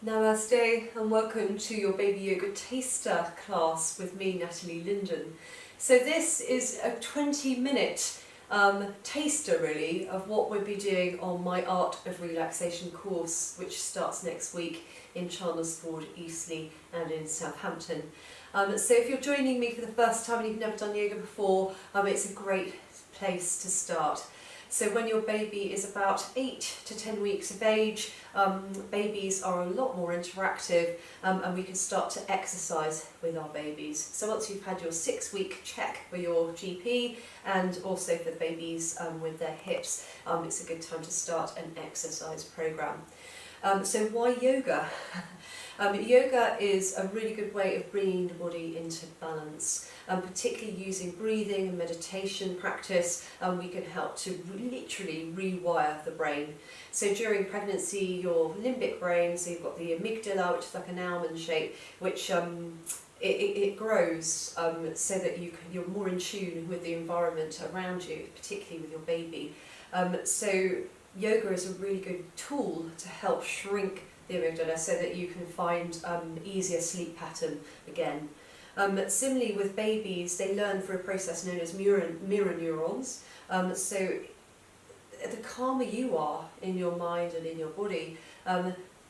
Namaste and welcome to your Baby Yoga Taster class with me, Natalie Linden. So this is a 20-minute taster really of what we'll be doing on my Art of Relaxation course, which starts next week in Chandlersford, Eastleigh and in Southampton. So if you're joining me for the first time and you've never done yoga before, it's a great place to start. So when your baby is about 8 to 10 weeks of age, babies are a lot more interactive and we can start to exercise with our babies. So once you've had your 6-week check for your GP and also for the babies with their hips, it's a good time to start an exercise program. So why yoga? Yoga is a really good way of bringing the body into balance, particularly using breathing and meditation practice. We can help to literally rewire the brain. So during pregnancy, your limbic brain, so you've got the amygdala, which is like an almond shape, which it grows so that you're more in tune with the environment around you, particularly with your baby. So yoga is a really good tool to help shrink the amygdala so that you can find easier sleep pattern again. Similarly with babies, they learn through a process known as mirror neurons. So the calmer you are in your mind and in your body,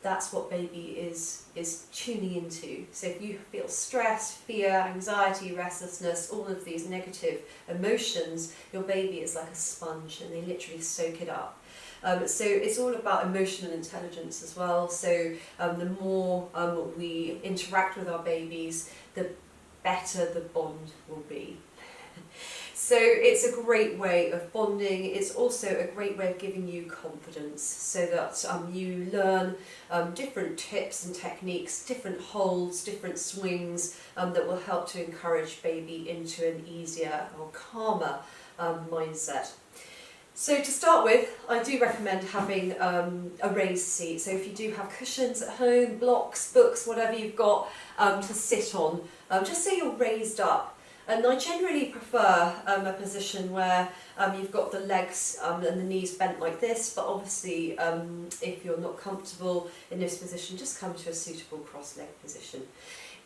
that's what baby is tuning into. So if you feel stress, fear, anxiety, restlessness, all of these negative emotions, your baby is like a sponge and they literally soak it up. So it's all about emotional intelligence as well. So the more we interact with our babies, the better the bond will be. So it's a great way of bonding. It's also a great way of giving you confidence so that you learn different tips and techniques, different holds, different swings that will help to encourage baby into an easier or calmer mindset. So to start with, I do recommend having a raised seat. So if you do have cushions at home, blocks, books, whatever you've got to sit on, just so you're raised up. And I generally prefer a position where you've got the legs and the knees bent like this, but obviously if you're not comfortable in this position, just come to a suitable cross-leg position.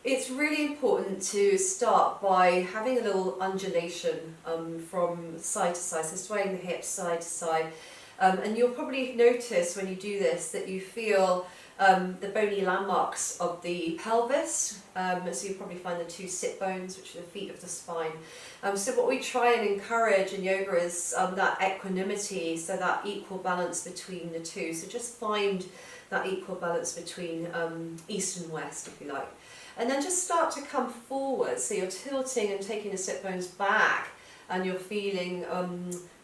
It's really important to start by having a little undulation from side to side, so swaying the hips side to side. And you'll probably notice when you do this that you feel the bony landmarks of the pelvis. So you probably find the two sit bones, which are the feet of the spine. So what we try and encourage in yoga is that equanimity, so that equal balance between the two. So just find that equal balance between east and west, if you like. And then just start to come forward, so you're tilting and taking the sit bones back and you're feeling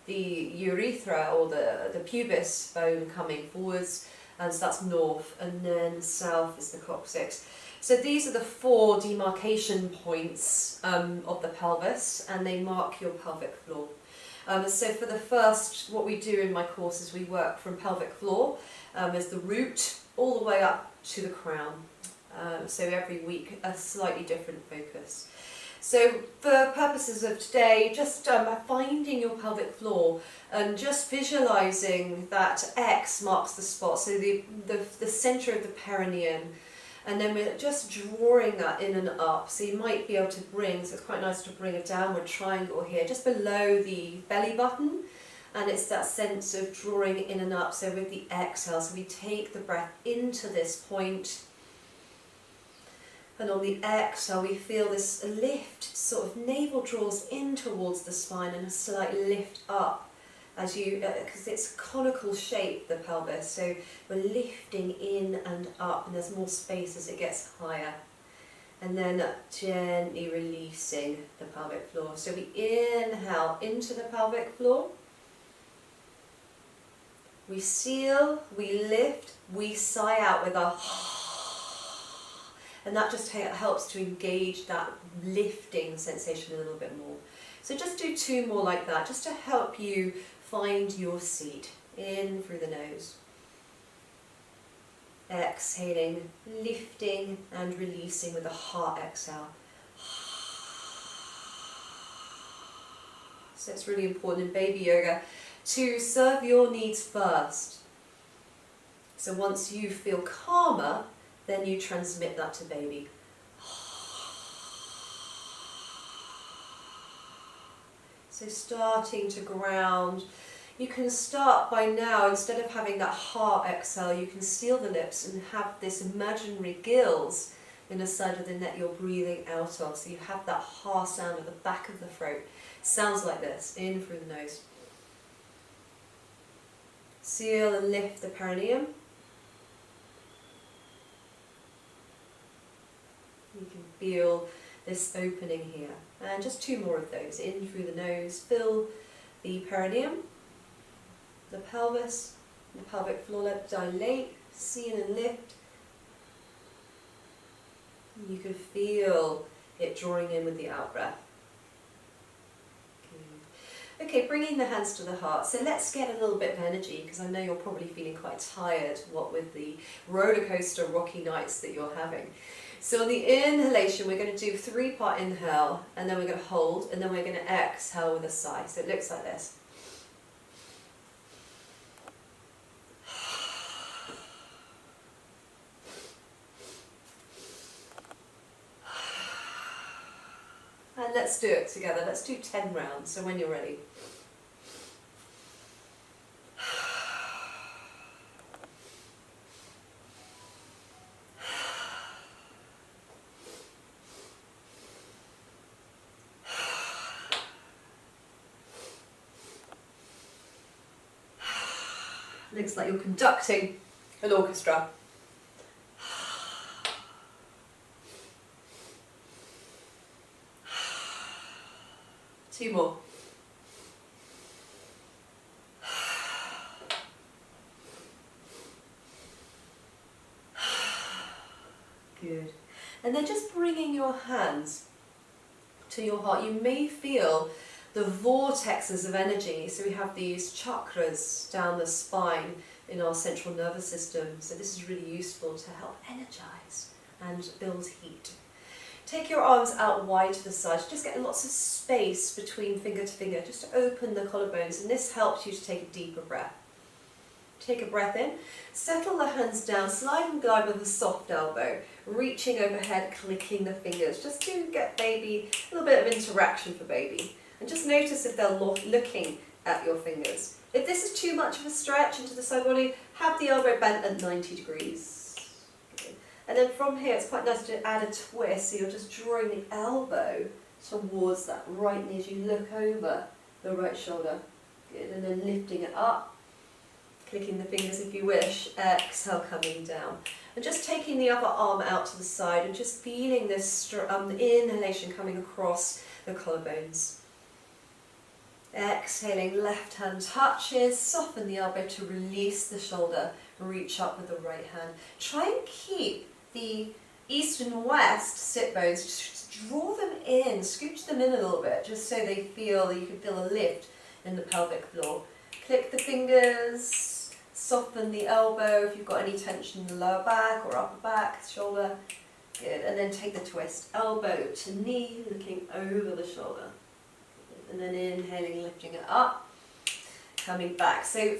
the urethra or the pubis bone coming forwards, and so that's north, and then south is the coccyx. So these are the 4 demarcation points of the pelvis, and they mark your pelvic floor. So for the first, what we do in my course is we work from pelvic floor as the root all the way up to the crown. So every week a slightly different focus. So for purposes of today, just finding your pelvic floor and just visualizing that X marks the spot, so the center of the perineum, and then we're just drawing that in and up. So you might be able to bring, so it's quite nice to bring a downward triangle here, just below the belly button, and it's that sense of drawing in and up. So with the exhale, so we take the breath into this point, and on the exhale we feel this lift, sort of navel draws in towards the spine and a slight lift up as you, because it's conical shape, the pelvis, so we're lifting in and up and there's more space as it gets higher. And then gently releasing the pelvic floor. So we inhale into the pelvic floor, we seal, we lift, we sigh out with our and that just helps to engage that lifting sensation a little bit more. So just do 2 more like that, just to help you find your seat. In through the nose. Exhaling, lifting and releasing with a heart exhale. So it's really important in baby yoga to serve your needs first. So once you feel calmer, then you transmit that to baby. So starting to ground. You can start by now, instead of having that heart exhale, you can seal the lips and have this imaginary gills in the side of the neck you're breathing out of. So you have that ha sound at the back of the throat. Sounds like this, in through the nose. Seal and lift the perineum. You can feel this opening here. And just 2 more of those. In through the nose, fill the perineum, the pelvis, the pelvic floor, let dilate, seal and lift. You can feel it drawing in with the out breath. Okay, bringing the hands to the heart. So let's get a little bit of energy, because I know you're probably feeling quite tired, what with the roller coaster rocky nights that you're having. So on the inhalation, we're going to do 3-part inhale, and then we're going to hold, and then we're going to exhale with a sigh. So it looks like this. And let's do it together. Let's do 10 rounds, so when you're ready. Looks like you're conducting an orchestra. 2 more. Good. And then just bringing your hands to your heart. You may feel the vortexes of energy. So we have these chakras down the spine in our central nervous system. So this is really useful to help energize and build heat. Take your arms out wide to the side. Just get lots of space between finger to finger, just to open the collarbones, and this helps you to take a deeper breath. Take a breath in, settle the hands down, slide and glide with a soft elbow, reaching overhead, clicking the fingers, just to get baby, a little bit of interaction for baby. And just notice if they're looking at your fingers. If this is too much of a stretch into the side body, have the elbow bent at 90 degrees. And then from here, it's quite nice to add a twist, so you're just drawing the elbow towards that right knee as you look over the right shoulder. Good, and then lifting it up, clicking the fingers if you wish, exhale coming down. And just taking the other arm out to the side and just feeling this inhalation coming across the collarbones. Exhaling, left hand touches, soften the elbow to release the shoulder, reach up with the right hand. Try and keep the east and west sit bones, just draw them in, scooch them in a little bit, just so they feel, you can feel a lift in the pelvic floor. Click the fingers, soften the elbow if you've got any tension in the lower back or upper back, shoulder. Good, and then take the twist, elbow to knee, looking over the shoulder. And then inhaling, lifting it up, coming back. So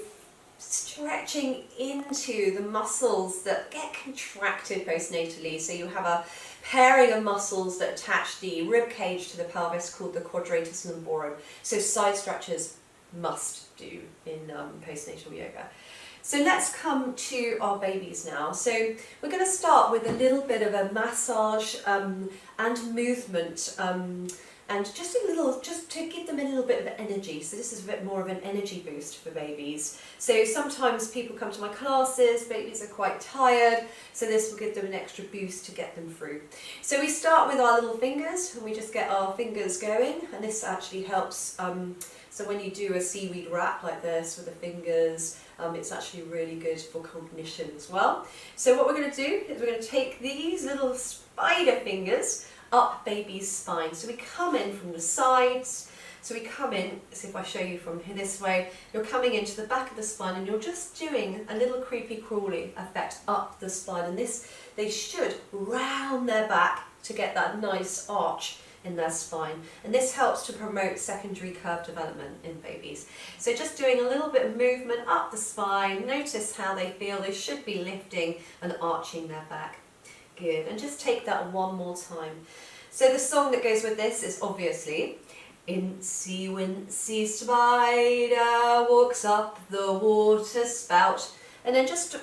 stretching into the muscles that get contracted postnatally. So you have a pairing of muscles that attach the rib cage to the pelvis called the quadratus lumborum. So side stretches must do in postnatal yoga. So let's come to our babies now. So we're going to start with a little bit of a massage and movement. And just to give them a little bit of energy. So this is a bit more of an energy boost for babies. So sometimes people come to my classes, babies are quite tired, so this will give them an extra boost to get them through. So we start with our little fingers, and we just get our fingers going, and this actually helps. So when you do a seaweed wrap like this with the fingers, it's actually really good for cognition as well. So what we're going to do is we're going to take these little spider fingers up baby's spine. So we come in from the sides, so we come in, so if I show you from here this way, you're coming into the back of the spine and you're just doing a little creepy crawly effect up the spine, and this, they should round their back to get that nice arch in their spine, and this helps to promote secondary curve development in babies. So just doing a little bit of movement up the spine, notice how they feel. They should be lifting and arching their back. Good, and just take that one more time. So the song that goes with this is obviously Incy Wincy Spider walks up the water spout, and then just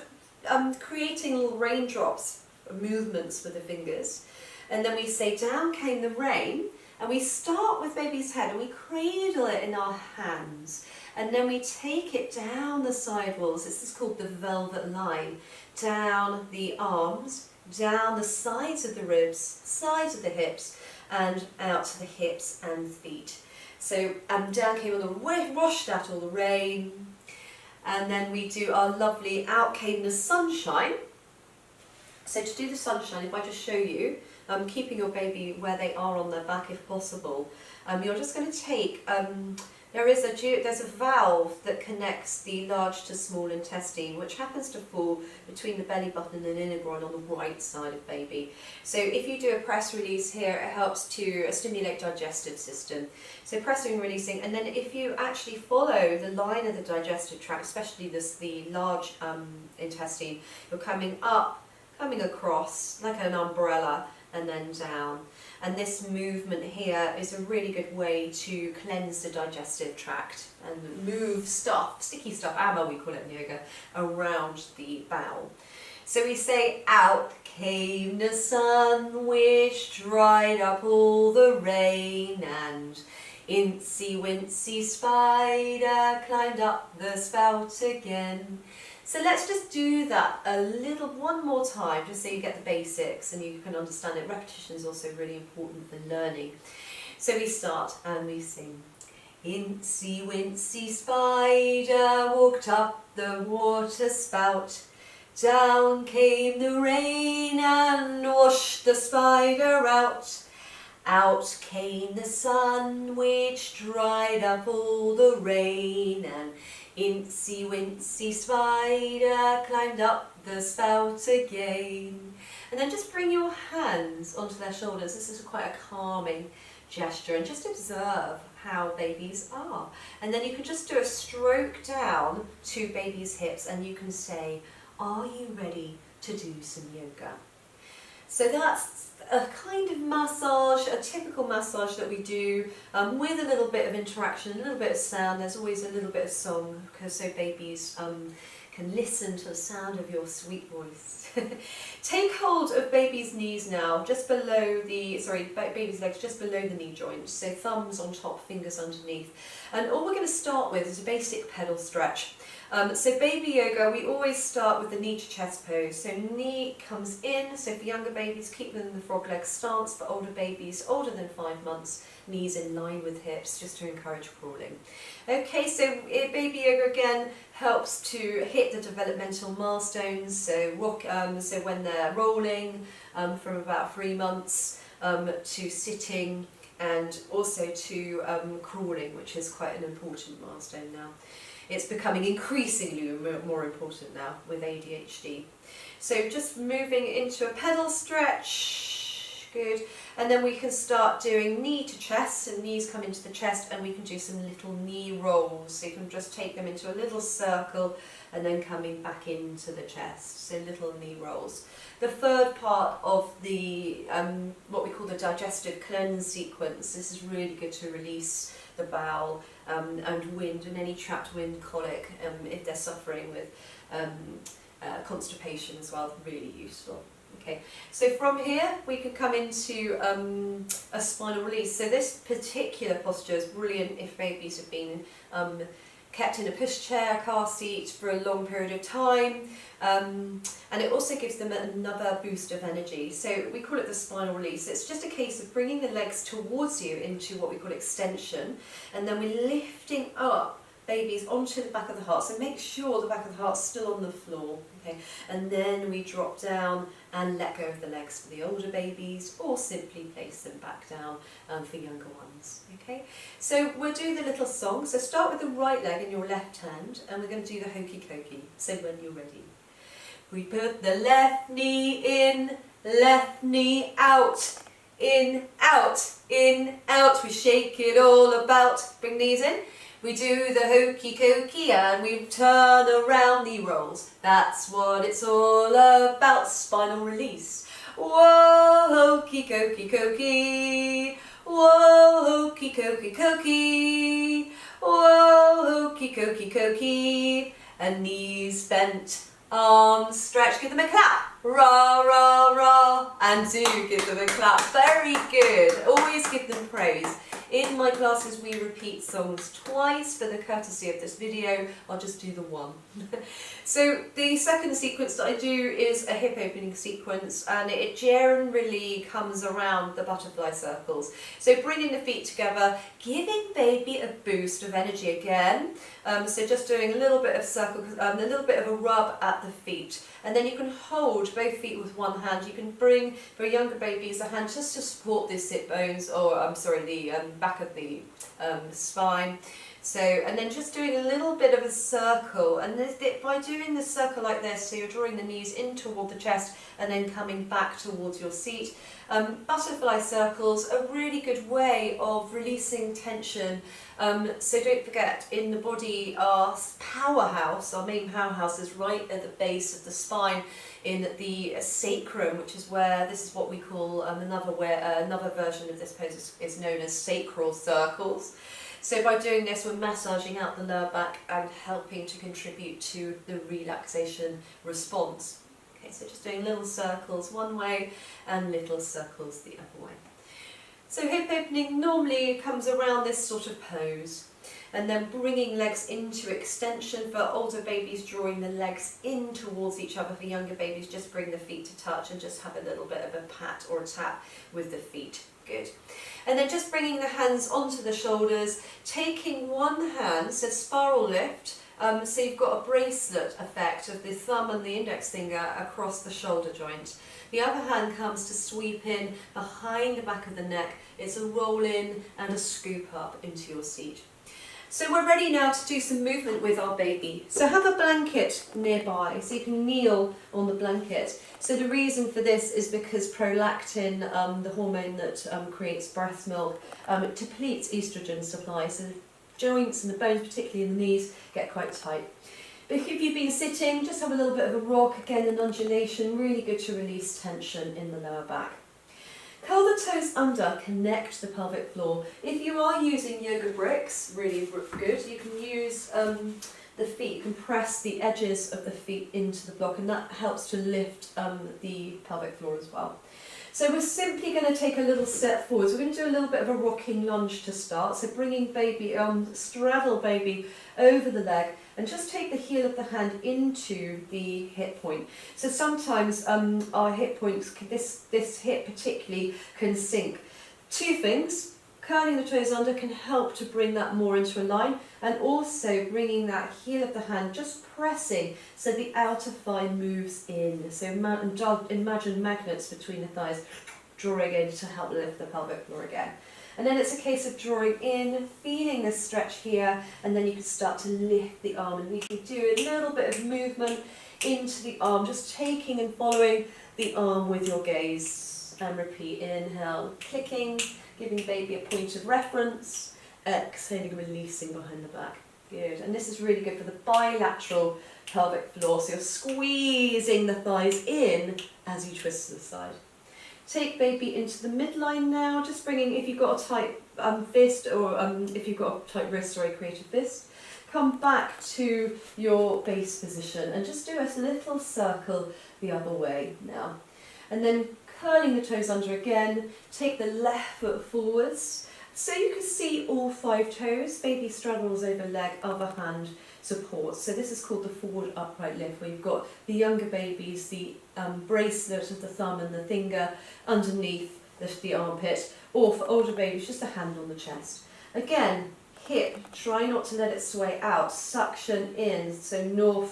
creating little raindrops, movements with the fingers. And then we say down came the rain, and we start with baby's head and we cradle it in our hands, and then we take it down the side walls. This is called the velvet line, down the arms, down the sides of the ribs, sides of the hips, and out to the hips and feet. So down came all the washed out all the rain, and then we do our lovely out came the sunshine. So to do the sunshine, if I just show you, keeping your baby where they are on their back if possible, you're just going to take, there's a valve that connects the large to small intestine, which happens to fall between the belly button and inner groin on the right side of baby. So if you do a press release here, it helps to stimulate digestive system. So pressing and releasing, and then if you actually follow the line of the digestive tract, especially the large intestine, you're coming up, coming across like an umbrella, and then down. And this movement here is a really good way to cleanse the digestive tract and move stuff, sticky stuff, ammo we call it in yoga, around the bowel. So we say, out came the sun which dried up all the rain, and Incy Wincy Spider climbed up the spout again. So let's just do that one more time, just so you get the basics and you can understand it. Repetition is also really important for learning. So we start and we sing. Incy Wincy Spider walked up the water spout. Down came the rain and washed the spider out. Out came the sun which dried up all the rain, and Incy Wincy Spider climbed up the spout again. And then just bring your hands onto their shoulders. This is quite a calming gesture, and just observe how babies are. And then you can just do a stroke down to baby's hips, and you can say, are you ready to do some yoga? So that's a kind of massage, a typical massage that we do with a little bit of interaction, a little bit of sound. There's always a little bit of song, because so babies can listen to the sound of your sweet voice. Take hold of baby's knees now, just below baby's legs, just below the knee joints. So thumbs on top, fingers underneath. And all we're going to start with is a basic pedal stretch. So baby yoga, we always start with the knee to chest pose. So knee comes in, so for younger babies, keep them in the frog leg stance. For older babies, older than 5 months, knees in line with hips, just to encourage crawling. Okay, so baby yoga again helps to hit the developmental milestones. So so when they're rolling from about 3 months to sitting, and also to crawling, which is quite an important milestone now. It's becoming increasingly more important now with ADHD. So just moving into a pedal stretch, good. And then we can start doing knee to chest, and knees come into the chest, and we can do some little knee rolls. So you can just take them into a little circle and then coming back into the chest, so little knee rolls. The third part of the, what we call the digestive cleanse sequence, this is really good to release the bowel and wind, and any trapped wind, colic, if they're suffering with constipation as well, really useful. Okay, so from here we can come into a spinal release. So this particular posture is brilliant if babies have been kept in a pushchair, car seat for a long period of time, and it also gives them another boost of energy. So we call it the spinal release. It's just a case of bringing the legs towards you into what we call extension, and then we're lifting up babies onto the back of the heart. So make sure the back of the heart's still on the floor, okay? And then we drop down and let go of the legs for the older babies, or simply place them back down for younger ones, okay? So we'll do the little song. So start with the right leg in your left hand, and we're going to do the hokey cokey. So when you're ready. We put the left knee in, left knee out, in, out, in, out. We shake it all about. Bring knees in. We do the hokey cokey and we turn around knee rolls. That's what it's all about, spinal release. Whoa, hokey cokey cokey. Whoa, hokey cokey cokey. Whoa, hokey cokey cokey. And knees bent, arms stretched. Give them a clap. Rah, rah, rah. And do give them a clap. Very good. Always give them praise. In my classes we repeat songs twice for the courtesy of this video. I'll just do the one. So the second sequence that I do is a hip opening sequence, and it generally comes around the butterfly circles. So bringing the feet together, giving baby a boost of energy again. So just doing a little bit of circle, a little bit of a rub at the feet. And then you can hold both feet with one hand. You can bring, for younger babies, a hand just to support the sit bones, or the back of the spine. So, and then just doing a little bit of a circle, and by doing the circle like this, so you're drawing the knees in toward the chest and then coming back towards your seat. Butterfly circles, a really good way of releasing tension. So don't forget, in the body, our powerhouse, our main powerhouse, is right at the base of the spine, in the sacrum, which is where, this is what we call, another version of this pose is known as sacral circles. So by doing this, we're massaging out the lower back and helping to contribute to the relaxation response. Okay, so just doing little circles one way and little circles the other way. So hip opening normally comes around this sort of pose, and then bringing legs into extension. For older babies, drawing the legs in towards each other. For younger babies, just bring the feet to touch and just have a little bit of a pat or a tap with the feet. Good. And then just bringing the hands onto the shoulders, taking one hand, so spiral lift, so you've got a bracelet effect of the thumb and the index finger across the shoulder joint. The other hand comes to sweep in behind the back of the neck. It's a roll in and a scoop up into your seat. So we're ready now to do some movement with our baby. So have a blanket nearby, so you can kneel on the blanket. So the reason for this is because prolactin, the hormone that creates breast milk, it depletes estrogen supply, so the joints and the bones, particularly in the knees, get quite tight. But if you've been sitting, just have a little bit of a rock, again an undulation, really good to release tension in the lower back. Curl the toes under, connect the pelvic floor. If you are using yoga bricks, really good, you can use the feet, you can press the edges of the feet into the block, and that helps to lift the pelvic floor as well. So we're simply going to take a little step forwards. We're going to do a little bit of a rocking lunge to start. So bringing baby, straddle baby over the leg, and just take the heel of the hand into the hip point. So sometimes our hip points, this hip particularly, can sink. Two things: curling the toes under can help to bring that more into a line, and also bringing that heel of the hand, just pressing so the outer thigh moves in. So imagine magnets between the thighs, drawing in to help lift the pelvic floor again. And then it's a case of drawing in, feeling the stretch here, and then you can start to lift the arm, and we can do a little bit of movement into the arm, just taking and following the arm with your gaze. And repeat, inhale, clicking, giving baby a point of reference, exhaling, releasing behind the back. Good. And this is really good for the bilateral pelvic floor, so you're squeezing the thighs in as you twist to the side. Take baby into the midline now, just bringing, if you've got a tight fist, or if you've got a tight wrist, or a creative fist, come back to your base position and just do a little circle the other way now. And then curling the toes under again, take the left foot forwards, so you can see all 5 toes. Baby straddles over leg, other hand supports. So this is called the forward upright lift, where you've got the younger babies, the bracelet of the thumb and the finger underneath the armpit, or for older babies, just a hand on the chest. Again, hip, try not to let it sway out, suction in, so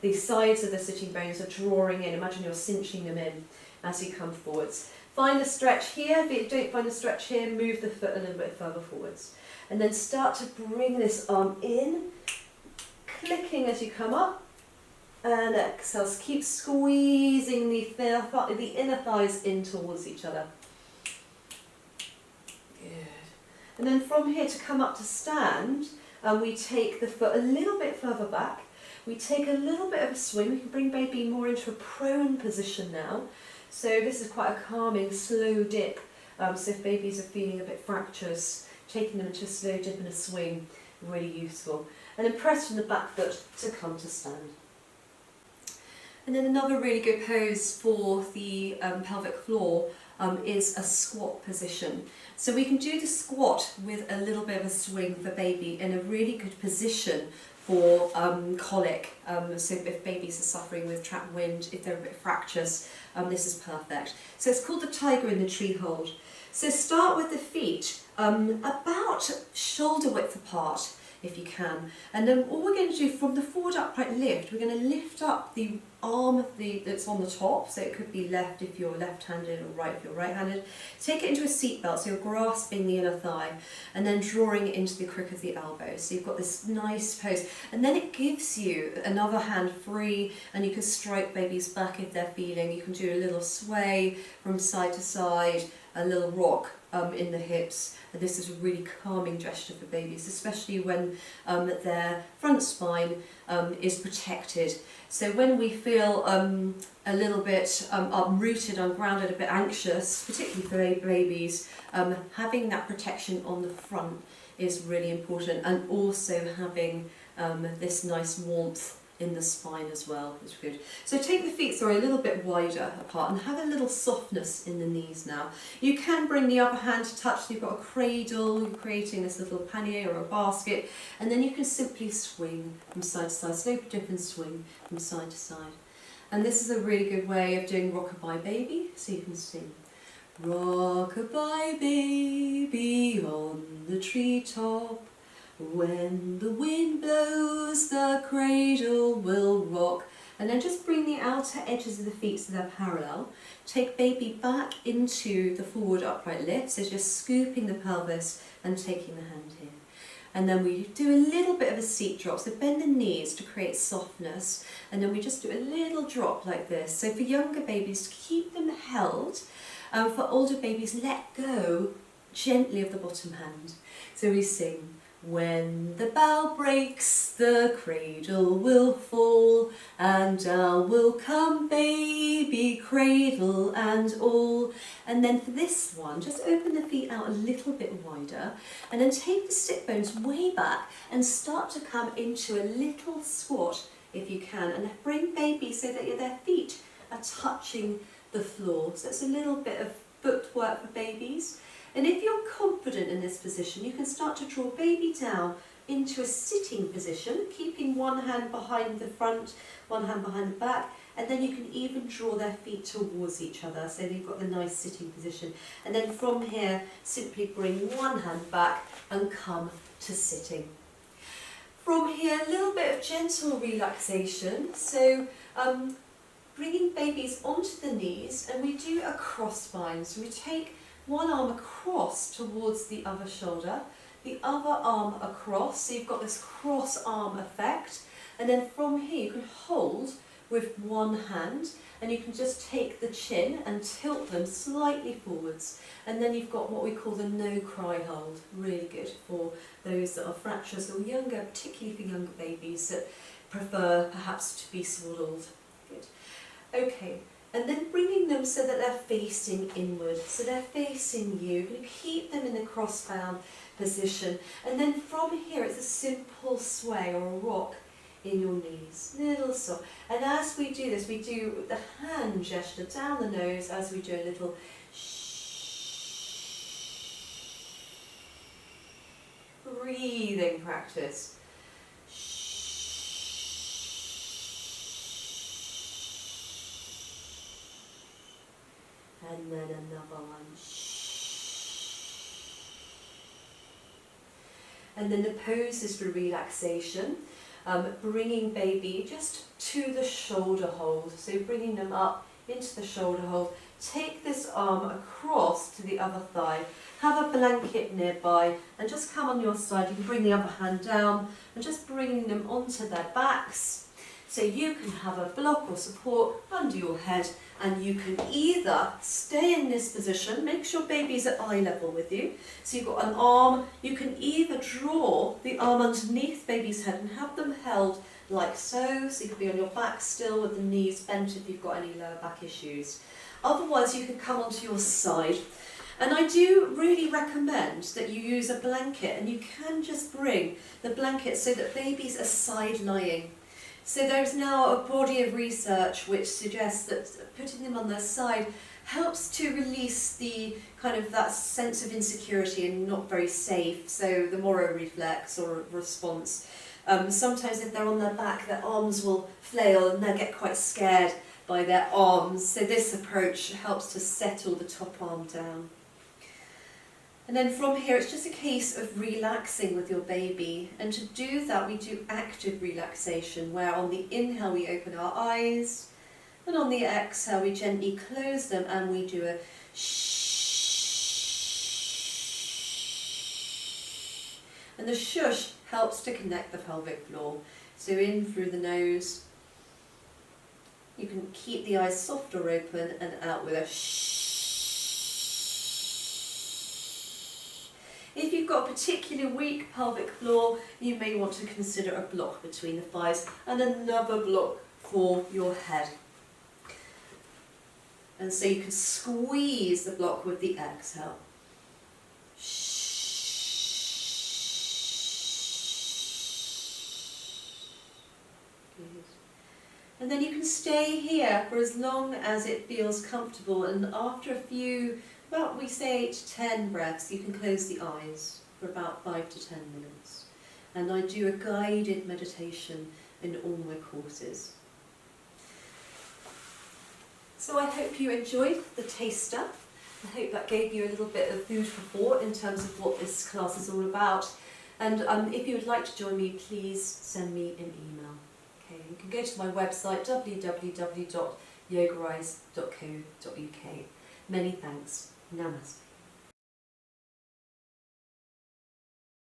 the sides of the sitting bones are drawing in. Imagine you're cinching them in as you come forwards. Find the stretch here. If you don't find the stretch here, move the foot a little bit further forwards. And then start to bring this arm in, clicking as you come up, and exhale. Keep squeezing the inner thighs in towards each other. Good. And then from here to come up to stand, we take the foot a little bit further back. We take a little bit of a swing. We can bring baby more into a prone position now. So this is quite a calming, slow dip. So if babies are feeling a bit fractious, taking them into a slow dip and a swing, really useful. And then press from the back foot to come to stand. And then another really good pose for the pelvic floor is a squat position. So we can do the squat with a little bit of a swing for baby in a really good position for colic. So if babies are suffering with trapped wind, if they're a bit fractious, this is perfect. So it's called the tiger in the tree hold. So start with the feet about shoulder width apart, if you can. And then all we're going to do from the forward upright lift, we're going to lift up the arm that's on the top, so it could be left if you're left-handed or right if you're right-handed. Take it into a seat belt, so you're grasping the inner thigh, and then drawing it into the crook of the elbow. So you've got this nice pose, and then it gives you another hand free, and you can stroke baby's back if they're feeling. You can do a little sway from side to side, a little rock in the hips. And this is a really calming gesture for babies, especially when their front spine is protected. So when we feel a little bit uprooted, ungrounded, a bit anxious, particularly for babies, having that protection on the front is really important, and also having this nice warmth in the spine as well is good. So take the feet, sorry, a little bit wider apart and have a little softness in the knees now. You can bring the other hand to touch, so you've got a cradle, you're creating this little pannier or a basket, and then you can simply swing from side to side, slow dip and swing from side to side. And this is a really good way of doing rockabye baby, so you can sing. Rockabye baby on the treetop, when the wind blows, the cradle will rock. And then just bring the outer edges of the feet so they're parallel. Take baby back into the forward upright lift, so just scooping the pelvis and taking the hand here. And then we do a little bit of a seat drop, so bend the knees to create softness. And then we just do a little drop like this. So for younger babies, keep them held. For older babies, let go gently of the bottom hand. So we sing. When the bough breaks, the cradle will fall, and down will come baby, cradle and all. And then for this one, just open the feet out a little bit wider, and then take the sit bones way back and start to come into a little squat if you can, and bring baby so that their feet are touching the floor. So it's a little bit of footwork for babies. And if you're confident in this position, you can start to draw baby down into a sitting position, keeping one hand behind the front, one hand behind the back, and then you can even draw their feet towards each other, so they've got the nice sitting position. And then from here, simply bring one hand back and come to sitting. From here, a little bit of gentle relaxation, so bringing babies onto the knees, and we do a cross spine. So we take one arm across towards the other shoulder, the other arm across, so you've got this cross arm effect, and then from here you can hold with one hand, and you can just take the chin and tilt them slightly forwards, and then you've got what we call the no cry hold, really good for those that are fractious or younger, particularly for younger babies that prefer perhaps to be swaddled. Good. Okay. And then bringing them so that they're facing inward, so they're facing you. You're going to keep them in the cross-bound position. And then from here, it's a simple sway or a rock in your knees. Little soft. And as we do this, we do the hand gesture down the nose as we do a little breathing practice. And then another one. And then the pose is for relaxation, bringing baby just to the shoulder hold. So bringing them up into the shoulder hold. Take this arm across to the other thigh. Have a blanket nearby and just come on your side. You can bring the other hand down and just bringing them onto their backs. So you can have a block or support under your head, and you can either stay in this position, make sure baby's at eye level with you. So you've got an arm, you can either draw the arm underneath baby's head and have them held like so. So you can be on your back still with the knees bent if you've got any lower back issues. Otherwise you can come onto your side. And I do really recommend that you use a blanket, and you can just bring the blanket so that babies are side lying. So there's now a body of research which suggests that putting them on their side helps to release the kind of that sense of insecurity and not very safe, so the Moro reflex or response. Sometimes if they're on their back, their arms will flail and they'll get quite scared by their arms. So this approach helps to settle the top arm down. And then from here, it's just a case of relaxing with your baby. And to do that, we do active relaxation, where on the inhale, we open our eyes, and on the exhale, we gently close them, and we do a shh. And the shush helps to connect the pelvic floor. So in through the nose. You can keep the eyes soft or open, and out with a shh. If you've got a particularly weak pelvic floor, you may want to consider a block between the thighs and another block for your head. And so you can squeeze the block with the exhale. Good. And then you can stay here for as long as it feels comfortable, and after a few, about we say 8 to 10 breaths, you can close the eyes for about 5 to 10 minutes. And I do a guided meditation in all my courses. So I hope you enjoyed the taster. I hope that gave you a little bit of food for thought in terms of what this class is all about. And if you would like to join me, please send me an email. Okay, you can go to my website www.yogarise.co.uk. Many thanks. Namaste.